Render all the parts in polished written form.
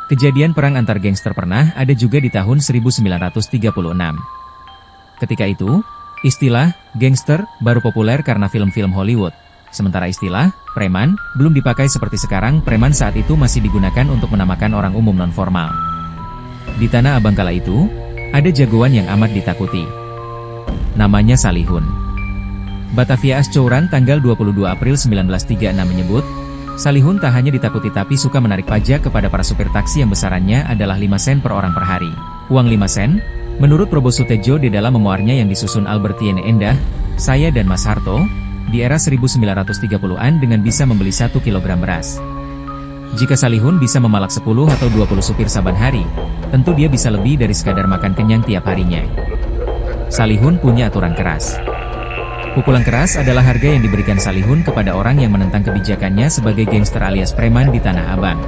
Kejadian perang antar gangster pernah ada juga di tahun 1936. Ketika itu, istilah gangster baru populer karena film-film Hollywood. Sementara istilah preman belum dipakai seperti sekarang. Preman saat itu masih digunakan untuk menamakan orang umum non-formal. Di Tanah Abang kala itu, ada jagoan yang amat ditakuti. Namanya Salihun. Batavia Ascouran tanggal 22 April 1936 menyebut, Salihun tak hanya ditakuti tapi suka menarik pajak kepada para supir taksi yang besarannya adalah 5 sen per orang per hari. Uang 5 sen? Menurut Probo Sutejo di dalam memoarnya yang disusun Albertine Endah, Saya dan Mas Harto, di era 1930-an dengan bisa membeli 1 kilogram beras. Jika Salihun bisa memalak 10 atau 20 supir saban hari, tentu dia bisa lebih dari sekadar makan kenyang tiap harinya. Salihun punya aturan keras. Pukulan keras adalah harga yang diberikan Salihun kepada orang yang menentang kebijakannya sebagai gangster alias preman di Tanah Abang.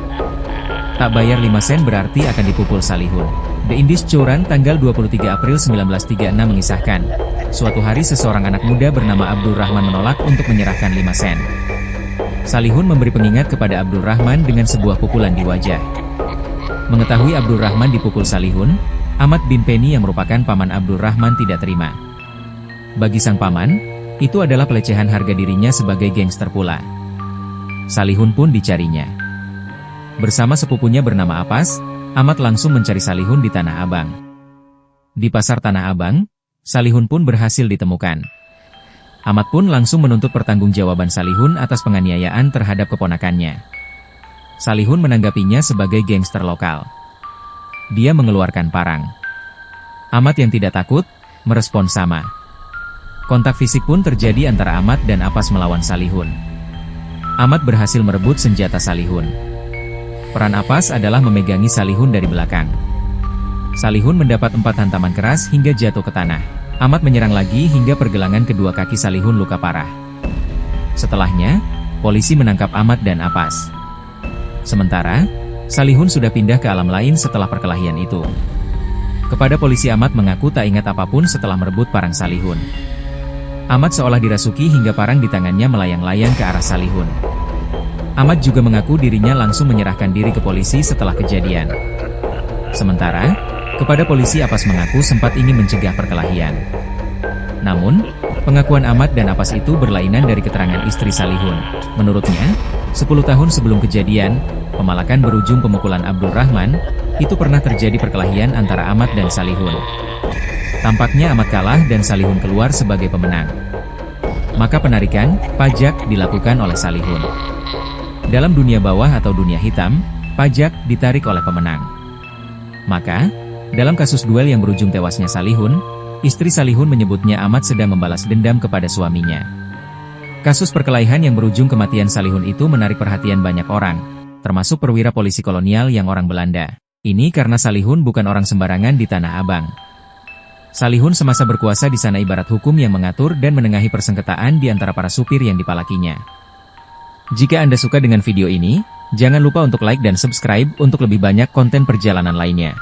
Tak bayar 5 sen berarti akan dipukul Salihun. The Indies Couran tanggal 23 April 1936 mengisahkan, suatu hari seseorang anak muda bernama Abdul Rahman menolak untuk menyerahkan 5 sen. Salihun memberi pengingat kepada Abdul Rahman dengan sebuah pukulan di wajah. Mengetahui Abdul Rahman dipukul Salihun, Ahmad bin Penny yang merupakan paman Abdul Rahman tidak terima. Bagi sang paman, itu adalah pelecehan harga dirinya sebagai gangster pula. Salihun pun dicarinya. Bersama sepupunya bernama Apas, Ahmad langsung mencari Salihun di Tanah Abang. Di pasar Tanah Abang, Salihun pun berhasil ditemukan. Ahmad pun langsung menuntut pertanggungjawaban Salihun atas penganiayaan terhadap keponakannya. Salihun menanggapinya sebagai gangster lokal. Dia mengeluarkan parang. Ahmad yang tidak takut, merespon sama. Kontak fisik pun terjadi antara Ahmad dan Apas melawan Salihun. Ahmad berhasil merebut senjata Salihun. Peran Apas adalah memegangi Salihun dari belakang. Salihun mendapat 4 hantaman keras hingga jatuh ke tanah. Ahmad menyerang lagi hingga pergelangan kedua kaki Salihun luka parah. Setelahnya, polisi menangkap Ahmad dan Apas. Sementara, Salihun sudah pindah ke alam lain setelah perkelahian itu. Kepada polisi Ahmad mengaku tak ingat apapun setelah merebut parang Salihun. Ahmad seolah dirasuki hingga parang di tangannya melayang-layang ke arah Salihun. Ahmad juga mengaku dirinya langsung menyerahkan diri ke polisi setelah kejadian. Sementara, kepada polisi Apas mengaku sempat ingin mencegah perkelahian. Namun, pengakuan Ahmad dan Apas itu berlainan dari keterangan istri Salihun. Menurutnya, 10 tahun sebelum kejadian, pemalakan berujung pemukulan Abdul Rahman, itu pernah terjadi perkelahian antara Ahmad dan Salihun. Tampaknya Ahmad kalah dan Salihun keluar sebagai pemenang. Maka penarikan pajak dilakukan oleh Salihun. Dalam dunia bawah atau dunia hitam, pajak ditarik oleh pemenang. Maka, dalam kasus duel yang berujung tewasnya Salihun, istri Salihun menyebutnya Ahmad sedang membalas dendam kepada suaminya. Kasus perkelahian yang berujung kematian Salihun itu menarik perhatian banyak orang, termasuk perwira polisi kolonial yang orang Belanda. Ini karena Salihun bukan orang sembarangan di Tanah Abang. Salihun semasa berkuasa di sana ibarat hukum yang mengatur dan menengahi persengketaan di antara para supir yang dipalakinya. Jika Anda suka dengan video ini, jangan lupa untuk like dan subscribe untuk lebih banyak konten perjalanan lainnya.